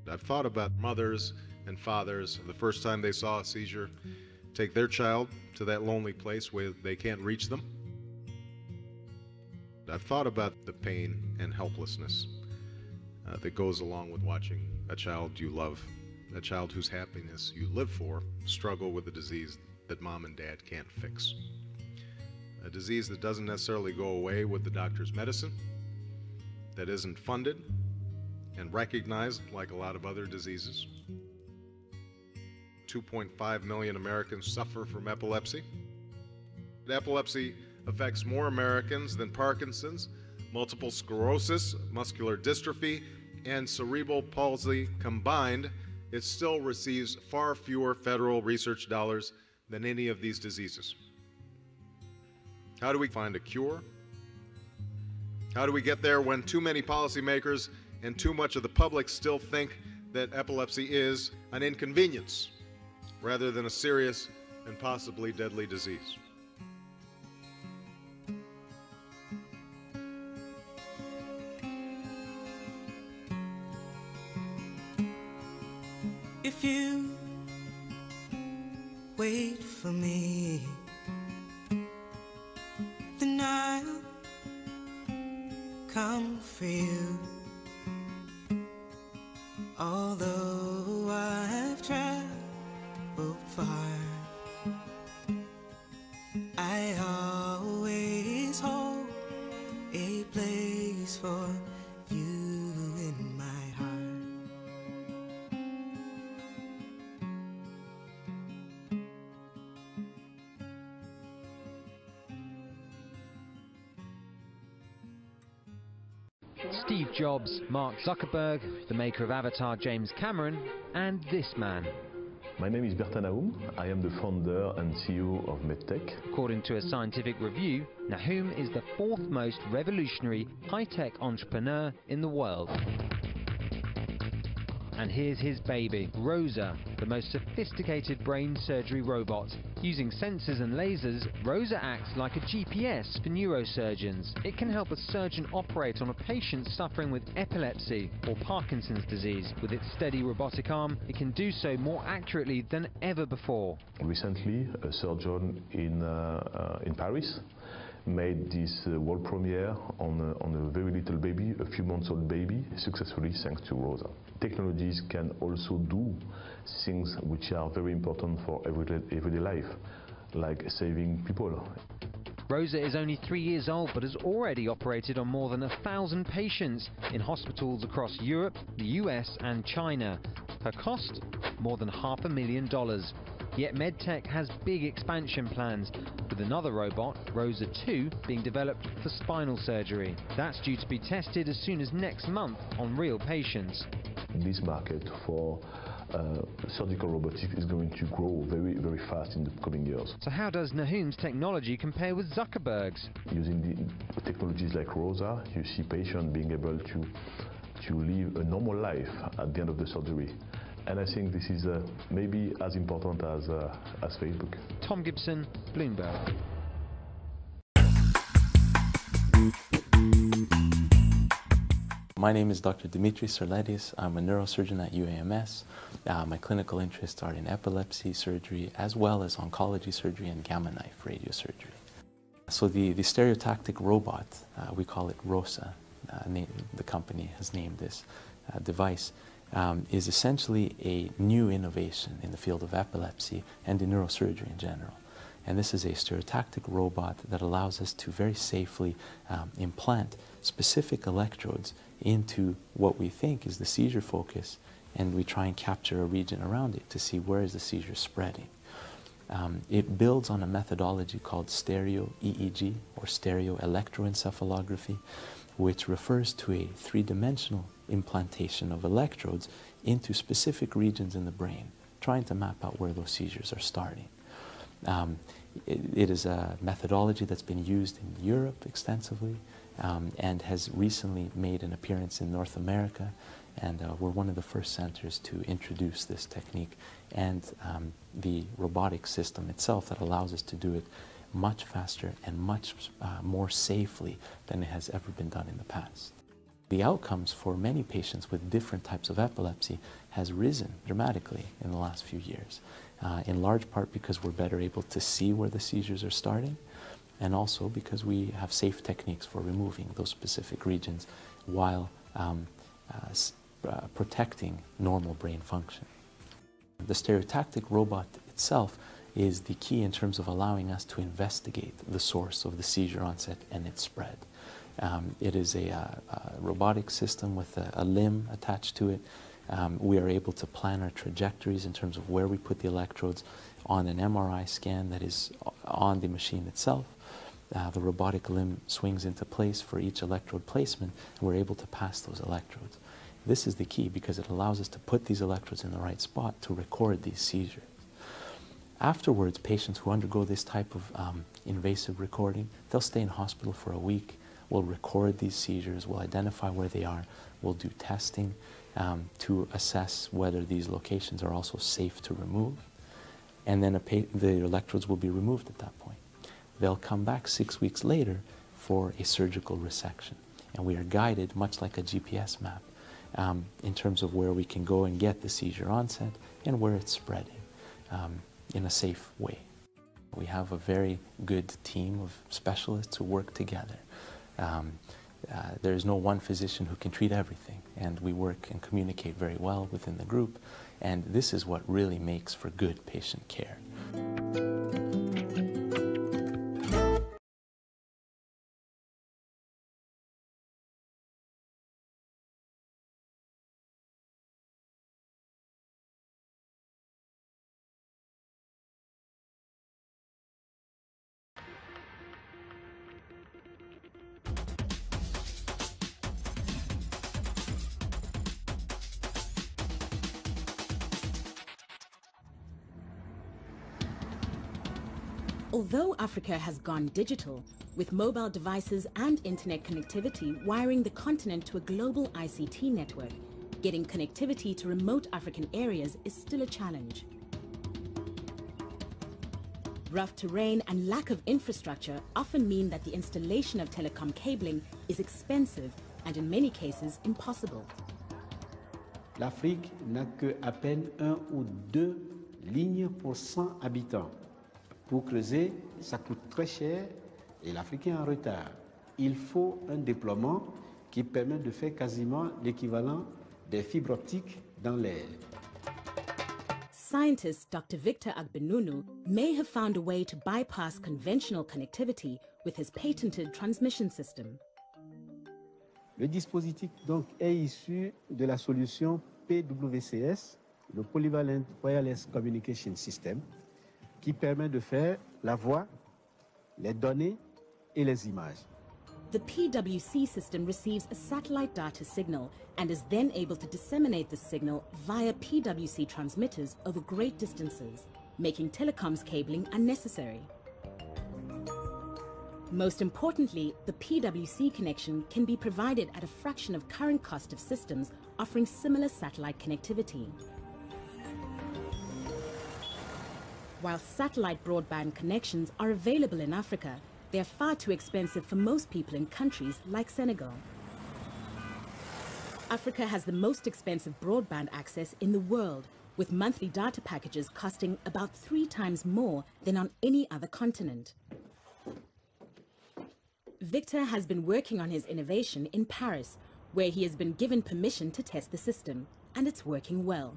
I've thought about mothers and fathers the first time they saw a seizure take their child to that lonely place where they can't reach them. I've thought about the pain and helplessness that goes along with watching a child you love, a child whose happiness you live for, struggle with a disease that mom and dad can't fix. A disease that doesn't necessarily go away with the doctor's medicine, that isn't funded and recognized like a lot of other diseases. 2.5 million Americans suffer from epilepsy. Epilepsy affects more Americans than Parkinson's, multiple sclerosis, muscular dystrophy, and cerebral palsy combined. It still receives far fewer federal research dollars than any of these diseases. How do we find a cure? How do we get there when too many policymakers and too much of the public still think that epilepsy is an inconvenience rather than a serious and possibly deadly disease? If you wait for me, then I'll come for you. Although I've traveled far, I always hold a place for you in my heart. Steve Jobs, Mark Zuckerberg, the maker of Avatar James Cameron, and this man. My name is Bertin Nahum. I am the founder and CEO of MedTech. According to a scientific review, Nahum is the fourth most revolutionary high-tech entrepreneur in the world. And here's his baby, Rosa, the most sophisticated brain surgery robot. Using sensors and lasers, Rosa acts like a GPS for neurosurgeons. It can help a surgeon operate on a patient suffering with epilepsy or Parkinson's disease. With its steady robotic arm, it can do so more accurately than ever before. Recently, a surgeon in Paris made this world premiere on a very little baby, a few months old baby, successfully thanks to Rosa. Technologies can also do things which are very important for everyday life, like saving people. Rosa is only 3 years old but has already operated on more than 1,000 patients in hospitals across Europe, the US and China. Her cost? More than $500,000. Yet MedTech has big expansion plans, with another robot, Rosa 2, being developed for spinal surgery. That's due to be tested as soon as next month on real patients. This market for surgical robotics is going to grow very, very fast in the coming years. So how does Nahum's technology compare with Zuckerberg's? Using the technologies like Rosa, you see patients being able to live a normal life at the end of the surgery. And I think this is maybe as important as Facebook. Tom Gibson, Bloomberg. My name is Dr. Dimitris Sarledis. I'm a neurosurgeon at UAMS. My clinical interests are in epilepsy surgery as well as oncology surgery and gamma knife radiosurgery. So the stereotactic robot, we call it ROSA, the company has named this device, is essentially a new innovation in the field of epilepsy and in neurosurgery in general. And this is a stereotactic robot that allows us to very safely implant specific electrodes into what we think is the seizure focus, and we try and capture a region around it to see where is the seizure spreading. It builds on a methodology called stereo EEG, or stereo electroencephalography, which refers to a three-dimensional implantation of electrodes into specific regions in the brain, trying to map out where those seizures are starting. It is a methodology that's been used in Europe extensively and has recently made an appearance in North America, and we're one of the first centers to introduce this technique and the robotic system itself that allows us to do it much faster and much more safely than it has ever been done in the past. The outcomes for many patients with different types of epilepsy has risen dramatically in the last few years, in large part because we're better able to see where the seizures are starting, and also because we have safe techniques for removing those specific regions while protecting normal brain function. The stereotactic robot itself is the key in terms of allowing us to investigate the source of the seizure onset and its spread. It is a robotic system with a limb attached to it. We are able to plan our trajectories in terms of where we put the electrodes on an MRI scan that is on the machine itself. The robotic limb swings into place for each electrode placement, and we're able to pass those electrodes. This is the key because it allows us to put these electrodes in the right spot to record these seizures. Afterwards, patients who undergo this type of invasive recording, they'll stay in hospital for a week. We'll record these seizures, we'll identify where they are, we'll do testing to assess whether these locations are also safe to remove. And then the electrodes will be removed at that point. They'll come back 6 weeks later for a surgical resection. And we are guided, much like a GPS map, in terms of where we can go and get the seizure onset and where it's spreading in a safe way. We have a very good team of specialists who work together. There is no one physician who can treat everything, and we work and communicate very well within the group, and this is what really makes for good patient care. Although Africa has gone digital, with mobile devices and internet connectivity wiring the continent to a global ICT network, getting connectivity to remote African areas is still a challenge. Rough terrain and lack of infrastructure often mean that the installation of telecom cabling is expensive and in many cases impossible. L'Afrique n'a que à peine 1 ou 2 lignes pour 100 habitants. Pour creuser, ça coûte très cher et l'Afrique est en retard. Il faut un déploiement qui permet de faire quasiment l'équivalent des fibres optiques dans l'air. Scientist Dr. Victor Agbenunu may have found a way to bypass conventional connectivity with his patented transmission system. Le dispositif donc est issu de la solution PWCS, le Polyvalent Wireless Communication System, qui permet de faire la voix, les données et les images. The PWC system receives a satellite data signal and is then able to disseminate the signal via PWC transmitters over great distances, making telecoms cabling unnecessary. Most importantly, the PWC connection can be provided at a fraction of current cost of systems offering similar satellite connectivity. While satellite broadband connections are available in Africa, they are far too expensive for most people in countries like Senegal. Africa has the most expensive broadband access in the world, with monthly data packages costing about 3 times more than on any other continent. Victor has been working on his innovation in Paris, where he has been given permission to test the system, and it's working well.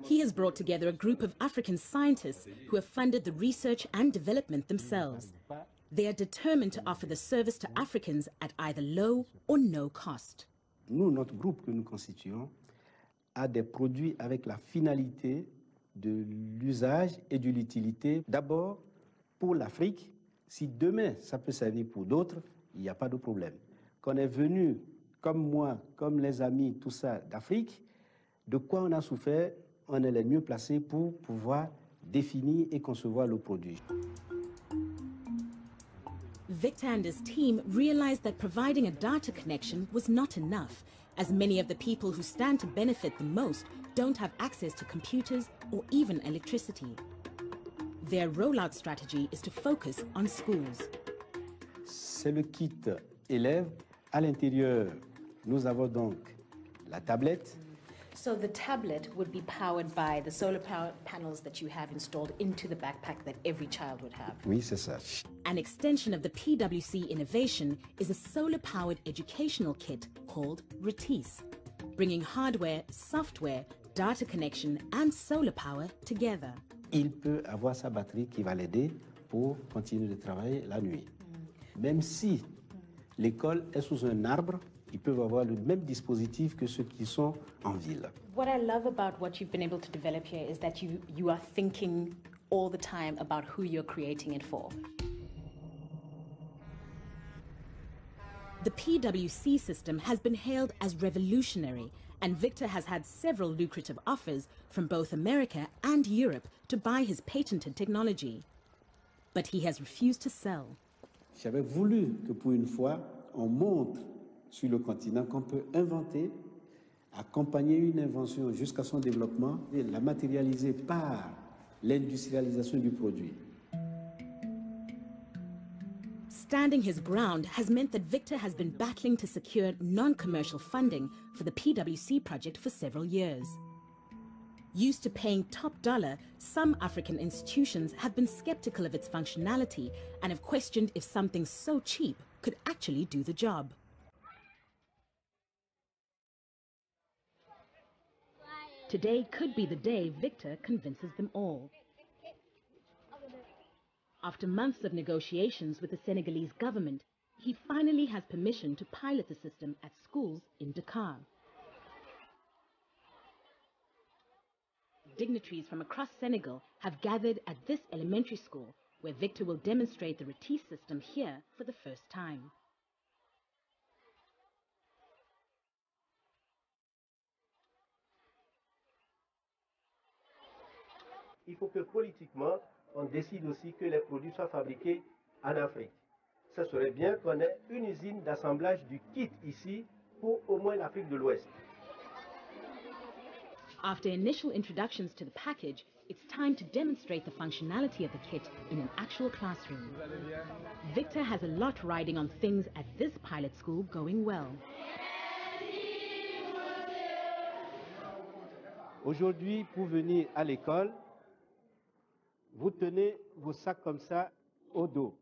He has brought together a group of African scientists who have funded the research and development themselves. They are determined to offer the service to Africans at either low or no cost. Nous, notre groupe que nous constituons, a des produits avec la finalité de l'usage et de l'utilité. D'abord, pour l'Afrique, si demain ça peut servir pour d'autres, il n'y a pas de problème. Qu'on est venu comme moi, comme les amis, tout ça d'Afrique, de quoi on a souffert, on est les mieux placés pour pouvoir définir et concevoir le produit. Victor and his team realized that providing a data connection was not enough, as many of the people who stand to benefit the most don't have access to computers or even electricity. Their rollout strategy is to focus on schools. C'est le kit élève. À l'intérieur, nous avons donc la tablette. So the tablet would be powered by the solar power panels that you have installed into the backpack that every child would have. Oui, c'est ça. An extension of the PwC innovation is a solar-powered educational kit called Retisse, bringing hardware, software, data connection and solar power together. Il peut avoir sa batterie qui va l'aider pour continuer de travailler la nuit. Même si l'école est sous un arbre, ils peuvent avoir le même dispositif que ceux qui sont en ville. What I love about what you've been able to develop here is that you are thinking all the time about who you're creating it for. The PwC system has been hailed as revolutionary, and Victor has had several lucrative offers from both America and Europe to buy his patented technology. But he has refused to sell. J'avais voulu que pour une fois, on montre sur le continent qu'on peut inventer, accompagner une invention jusqu'à son développement et la matérialiser par l'industrialisation du produit. Standing his ground has meant that Victor has been battling to secure non-commercial funding for the PwC project for several years. Used to paying top dollar, some African institutions have been skeptical of its functionality and have questioned if something so cheap could actually do the job. Today could be the day Victor convinces them all. After months of negotiations with the Senegalese government, he finally has permission to pilot the system at schools in Dakar. Dignitaries from across Senegal have gathered at this elementary school, where Victor will demonstrate the Retisse system here for the first time. Il faut que politiquement, on décide aussi que les produits soient fabriqués en Afrique. Ce serait bien qu'on ait une usine d'assemblage du kit ici pour au moins l'Afrique de l'Ouest. After initial introductions to the package, it's time to demonstrate the functionality of the kit in an actual classroom. Victor has a lot riding on things at this pilot school going well. Aujourd'hui, pour venir à l'école, vous tenez vos sacs comme ça au dos.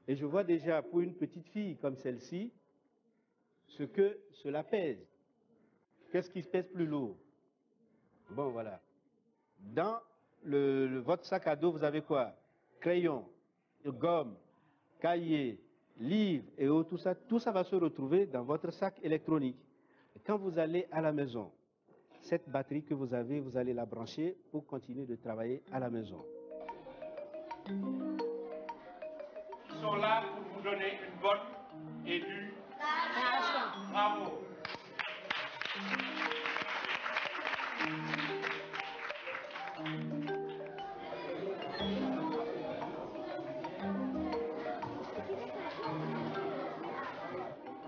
Et je vois déjà pour une petite fille comme celle-ci, ce que cela pèse. Qu'est-ce qui pèse plus lourd? Bon, voilà. Dans votre sac à dos, vous avez quoi? Crayon, gomme, cahier, livre et tout ça va se retrouver dans votre sac électronique. Et quand vous allez à la maison, cette batterie que vous avez, vous allez la brancher pour continuer de travailler à la maison. Ils sont là pour vous donner une bonne éducation. Bravo.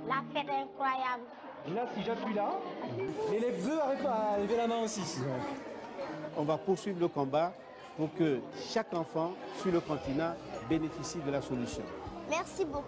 La fête est incroyable. Là, si j'appuie là, l'élève veut lever la main aussi. On va poursuivre le combat pour que chaque enfant sur le continent bénéficie de la solution. Merci beaucoup.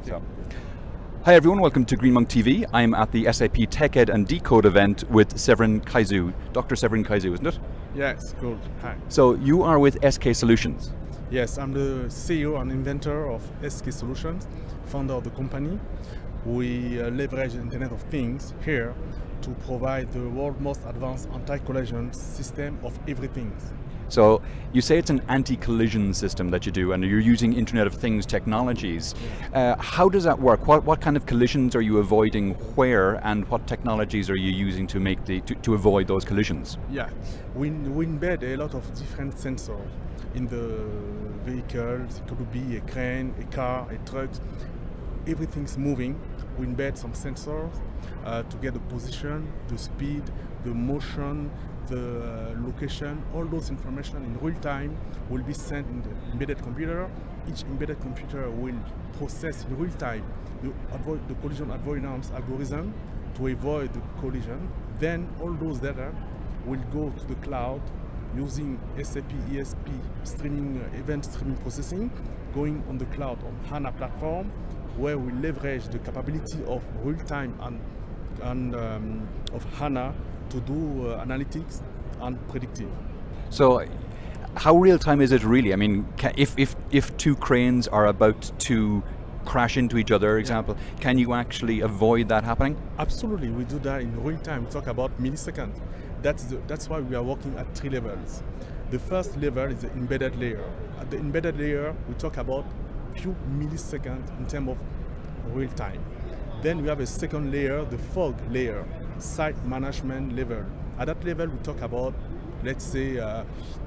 So. Hi everyone, welcome to Green Monk TV. I'm at the SAP Tech Ed and Decode event with Severin Kaizu. Dr. Severin Kaizu, isn't it? Yes, good. Hi. So you are with SK Solutions. Yes, I'm the CEO and inventor of SK Solutions, founder of the company. We leverage the Internet of Things here to provide the world's most advanced anti-collision system of everything. So you say it's an anti-collision system that you do, and you're using Internet of Things technologies. How does that work? What kind of collisions are you avoiding where, and what technologies are you using to make to avoid those collisions? Yeah, we embed a lot of different sensors in the vehicles. It could be a crane, a car, a truck. Everything's moving. We embed some sensors to get the position, the speed, the motion, the location. All those information in real time will be sent in the embedded computer. Each embedded computer will process in real time the collision avoidance algorithm to avoid the collision. Then all those data will go to the cloud using SAP ESP streaming, event streaming processing, going on the cloud on HANA platform, where we leverage the capability of real-time and of HANA to do analytics and predictive. So how real-time is it really? I mean, if two cranes are about to crash into each other, example, can you actually avoid that happening? Absolutely, we do that in real time. We talk about milliseconds. That's why we are working at 3 levels. The first level is the embedded layer. At the embedded layer, we talk about few milliseconds in terms of real time. Then we have a second layer, the fog layer, site management level. At that level, we talk about, let's say, a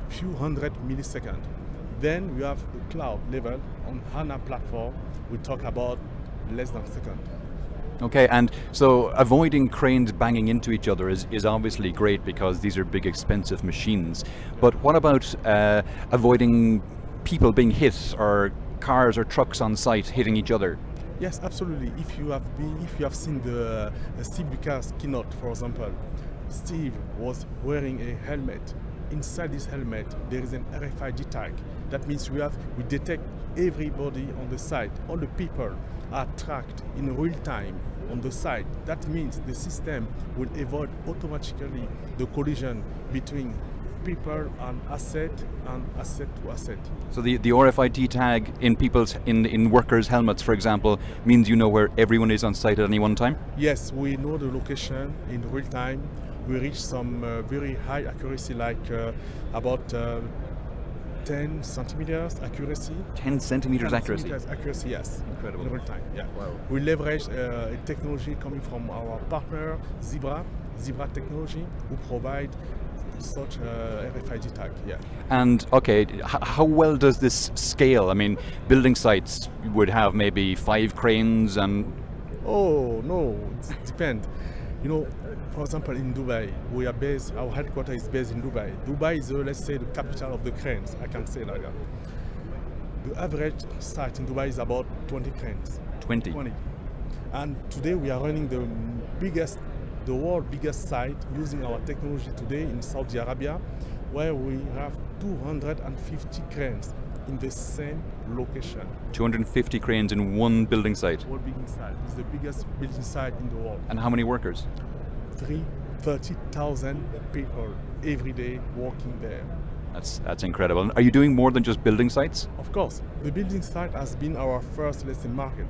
few hundred milliseconds. Then we have the cloud level on HANA platform. We talk about less than a second. Okay, and so avoiding cranes banging into each other is obviously great because these are big, expensive machines. But what about avoiding people being hit, or cars or trucks on site hitting each other? Yes, absolutely. If you have seen the Steve Lucas keynote, for example, Steve was wearing a helmet. Inside this helmet, there is an RFID tag. That means we detect everybody on the site. All the people are tracked in real time on the site. That means the system will avoid automatically the collision between people and asset to asset. So the RFID tag in people's in workers' helmets, for example, means you know where everyone is on site at any one time? Yes, we know the location in real time. We reach some very high accuracy, like about 10 centimeters accuracy. 10 centimeters accuracy? 10 centimeters accuracy, yes. Incredible. In real time, yeah. Wow. We leverage a technology coming from our partner, Zebra Technology, who provide such RFID tag, yeah. And okay, how well does this scale? I mean, building sites would have maybe 5 cranes and... Oh, no, it depends. You know, for example, in Dubai, we are based, our headquarters is based in Dubai. Dubai is, let's say, the capital of the cranes, I can say like that. The average site in Dubai is about 20 cranes. 20? 20. And today we are running the world's biggest site using our technology today in Saudi Arabia, where we have 250 cranes in the same location. 250 cranes in one building site? One building site. It's the biggest building site in the world. And how many workers? 30,000 people every day working there. That's incredible. And are you doing more than just building sites? Of course. The building site has been our first lesson market.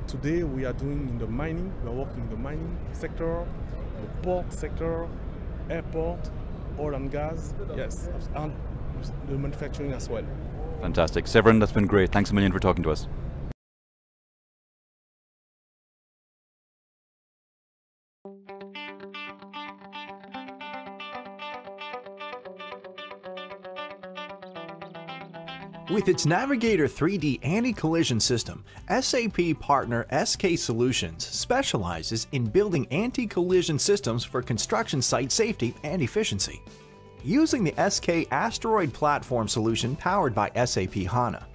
Today we are doing in the mining, we are working in the mining sector, the port sector, airport, oil and gas, yes, and the manufacturing as well. Fantastic. Severin, that's been great. Thanks a million for talking to us. With its Navigator 3D anti-collision system, SAP partner SK Solutions specializes in building anti-collision systems for construction site safety and efficiency. Using the SK Asteroid platform solution powered by SAP HANA,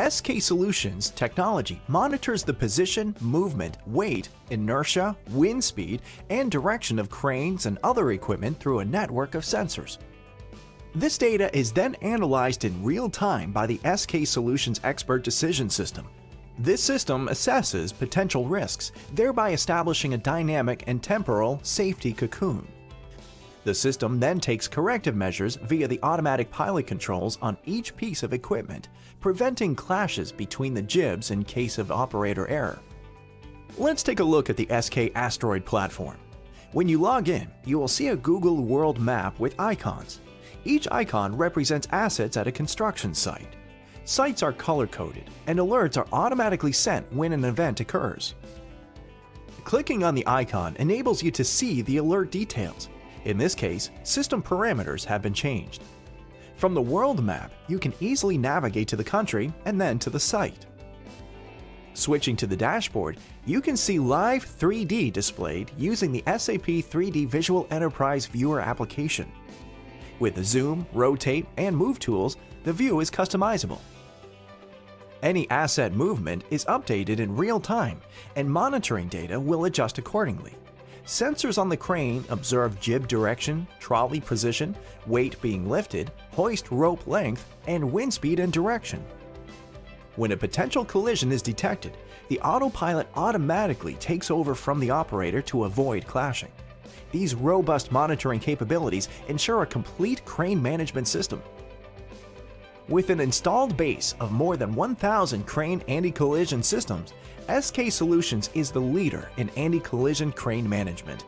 SK Solutions technology monitors the position, movement, weight, inertia, wind speed, and direction of cranes and other equipment through a network of sensors. This data is then analyzed in real time by the SK Solutions Expert Decision System. This system assesses potential risks, thereby establishing a dynamic and temporal safety cocoon. The system then takes corrective measures via the automatic pilot controls on each piece of equipment, preventing clashes between the jibs in case of operator error. Let's take a look at the SK Asteroid platform. When you log in, you will see a Google World Map with icons. Each icon represents assets at a construction site. Sites are color-coded, and alerts are automatically sent when an event occurs. Clicking on the icon enables you to see the alert details. In this case, system parameters have been changed. From the world map, you can easily navigate to the country and then to the site. Switching to the dashboard, you can see live 3D displayed using the SAP 3D Visual Enterprise Viewer application. With the zoom, rotate, and move tools, the view is customizable. Any asset movement is updated in real time, and monitoring data will adjust accordingly. Sensors on the crane observe jib direction, trolley position, weight being lifted, hoist rope length, and wind speed and direction. When a potential collision is detected, the autopilot automatically takes over from the operator to avoid clashing. These robust monitoring capabilities ensure a complete crane management system. With an installed base of more than 1,000 crane anti-collision systems, SK Solutions is the leader in anti-collision crane management.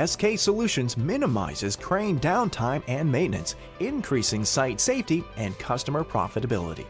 SK Solutions minimizes crane downtime and maintenance, increasing site safety and customer profitability.